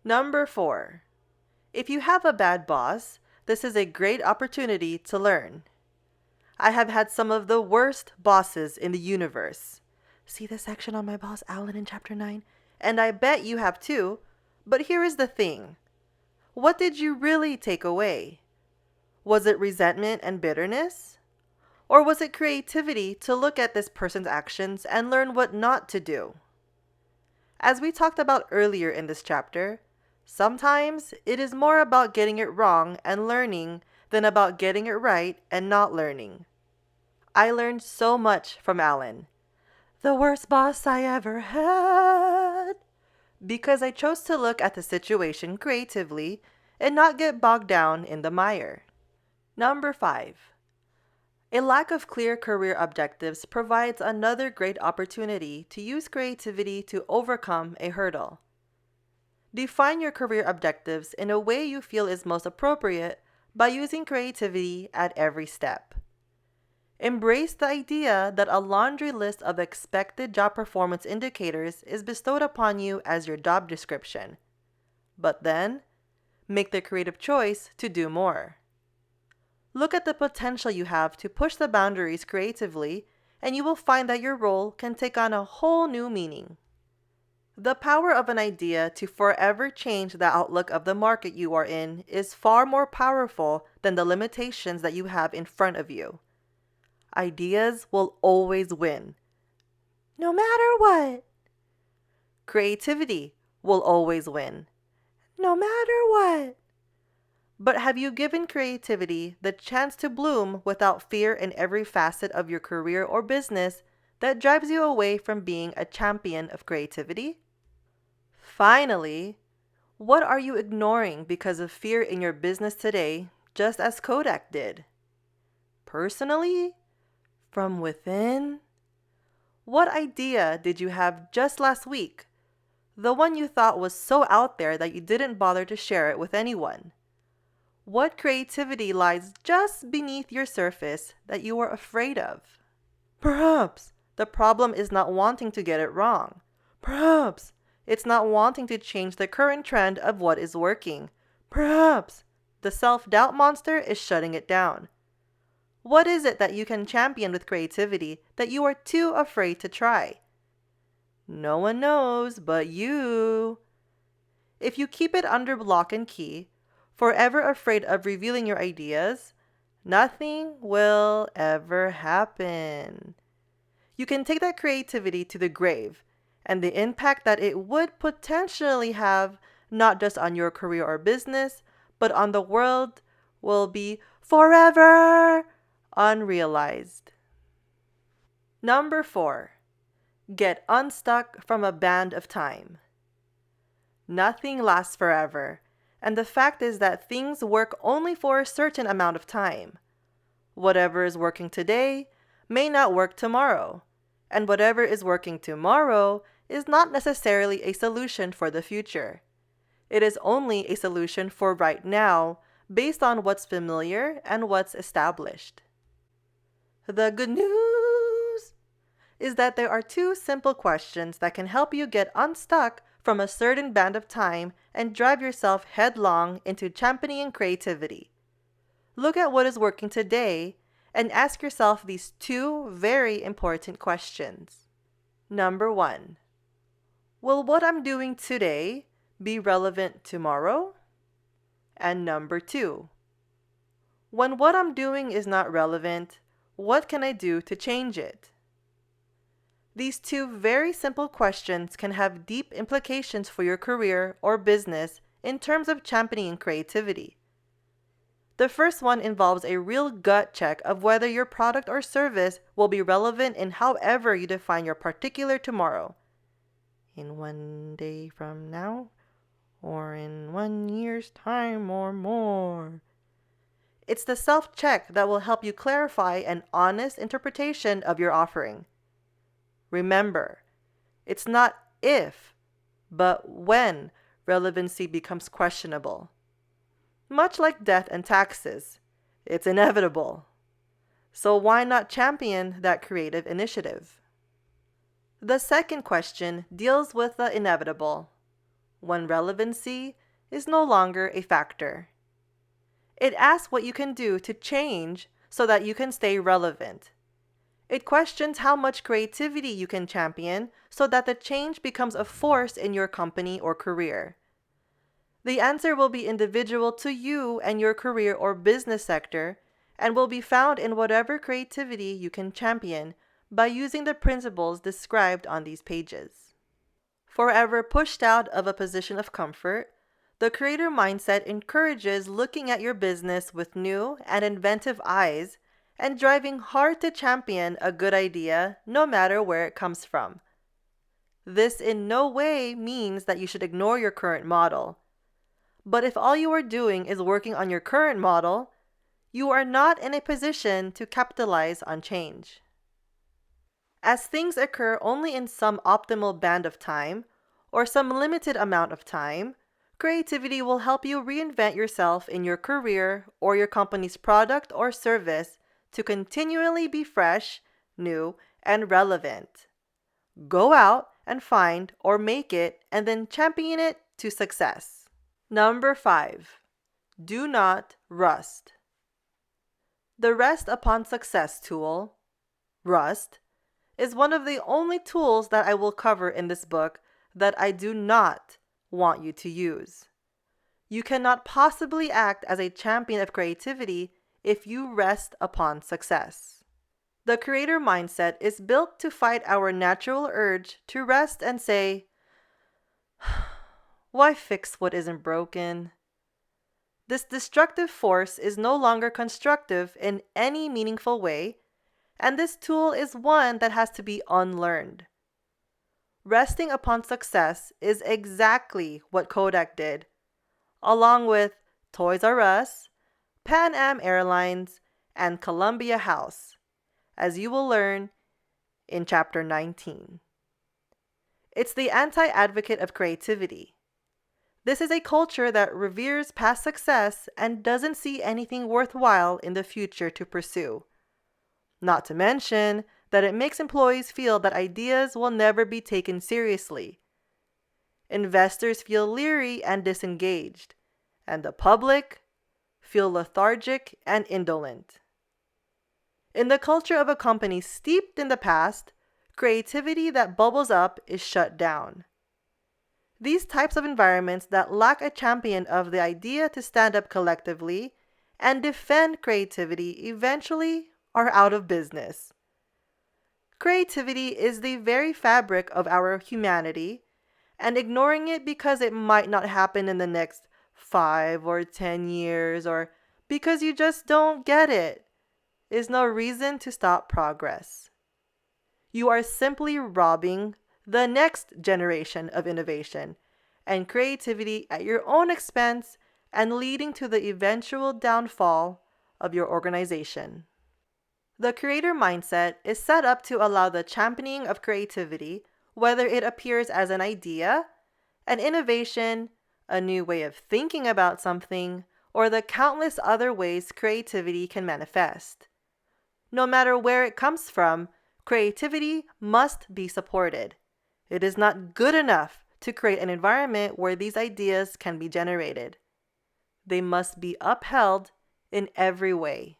Number 4. If you have a bad boss, this is a great opportunity to learn. I have had some of the worst bosses in the universe. See the section on my boss Alan in chapter 9? And I bet you have too. But here is the thing. What did you really take away? Was it resentment and bitterness? Or was it creativity to look at this person's actions and learn what not to do? As we talked about earlier in this chapter, sometimes it is more about getting it wrong and learning than about getting it right and not learning. I learned so much from Alan, the worst boss I ever had, because I chose to look at the situation creatively and not get bogged down in the mire. Number 5. A lack of clear career objectives provides another great opportunity to use creativity to overcome a hurdle. Define your career objectives in a way you feel is most appropriate by using creativity at every step. Embrace the idea that a laundry list of expected job performance indicators is bestowed upon you as your job description. But then, make the creative choice to do more. Look at the potential you have to push the boundaries creatively, and you will find that your role can take on a whole new meaning. The power of an idea to forever change the outlook of the market you are in is far more powerful than the limitations that you have in front of you. Ideas will always win, no matter what. Creativity will always win, no matter what. But have you given creativity the chance to bloom without fear in every facet of your career or business that drives you away from being a champion of creativity? Finally, what are you ignoring because of fear in your business today, just as Kodak did? Personally? From within? What idea did you have just last week? The one you thought was so out there that you didn't bother to share it with anyone? What creativity lies just beneath your surface that you are afraid of? Perhaps the problem is not wanting to get it wrong. Perhaps it's not wanting to change the current trend of what is working. Perhaps the self-doubt monster is shutting it down. What is it that you can champion with creativity that you are too afraid to try? No one knows but you. If you keep it under lock and key, forever afraid of revealing your ideas, nothing will ever happen. You can take that creativity to the grave, and the impact that it would potentially have, not just on your career or business, but on the world, will be forever unrealized. Number 4. Get unstuck from a band of time. Nothing lasts forever. And the fact is that things work only for a certain amount of time. Whatever is working today may not work tomorrow, and whatever is working tomorrow is not necessarily a solution for the future. It is only a solution for right now, based on what's familiar and what's established. The good news is that there are 2 simple questions that can help you get unstuck from a certain band of time and drive yourself headlong into championing creativity. Look at what is working today and ask yourself these 2 very important questions. Number 1. Will what I'm doing today be relevant tomorrow? And number 2. When what I'm doing is not relevant, what can I do to change it? These 2 very simple questions can have deep implications for your career or business in terms of championing creativity. The first one involves a real gut check of whether your product or service will be relevant in however you define your particular tomorrow. In 1 day from now, or in 1 year's time or more. It's the self-check that will help you clarify an honest interpretation of your offering. Remember, it's not if, but when relevancy becomes questionable. Much like death and taxes, it's inevitable. So why not champion that creative initiative? The second question deals with the inevitable. when relevancy is no longer a factor. It asks what you can do to change so that you can stay relevant. It questions how much creativity you can champion so that the change becomes a force in your company or career. The answer will be individual to you and your career or business sector and will be found in whatever creativity you can champion by using the principles described on these pages. Forever pushed out of a position of comfort, the creator mindset encourages looking at your business with new and inventive eyes and driving hard to champion a good idea no matter where it comes from. This in no way means that you should ignore your current model. But if all you are doing is working on your current model, you are not in a position to capitalize on change. As things occur only in some optimal band of time or some limited amount of time, creativity will help you reinvent yourself in your career or your company's product or service to continually be fresh, new, and relevant. Go out and find or make it and then champion it to success. Number 5. Do not rust. The Rest Upon Success tool, RUST, is one of the only tools that I will cover in this book that I do not want you to use. You cannot possibly act as a champion of creativity if you rest upon success. The creator mindset is built to fight our natural urge to rest and say, "Why fix what isn't broken?" This destructive force is no longer constructive in any meaningful way, and this tool is one that has to be unlearned. Resting upon success is exactly what Kodak did, along with Toys R Us, Pan Am Airlines, and Columbia House, as you will learn in Chapter 19. It's the anti-advocate of creativity. This is a culture that reveres past success and doesn't see anything worthwhile in the future to pursue. Not to mention that it makes employees feel that ideas will never be taken seriously. Investors feel leery and disengaged, and the public feel lethargic and indolent. In the culture of a company steeped in the past, creativity that bubbles up is shut down. These types of environments that lack a champion of the idea to stand up collectively and defend creativity eventually are out of business. Creativity is the very fabric of our humanity, and ignoring it because it might not happen in the next 5 or 10 years or because you just don't get it is no reason to stop progress. You are simply robbing the next generation of innovation and creativity at your own expense and leading to the eventual downfall of your organization. The creator mindset is set up to allow the championing of creativity, whether it appears as an idea, an innovation, a new way of thinking about something, or the countless other ways creativity can manifest. No matter where it comes from, creativity must be supported. It is not good enough to create an environment where these ideas can be generated. They must be upheld in every way.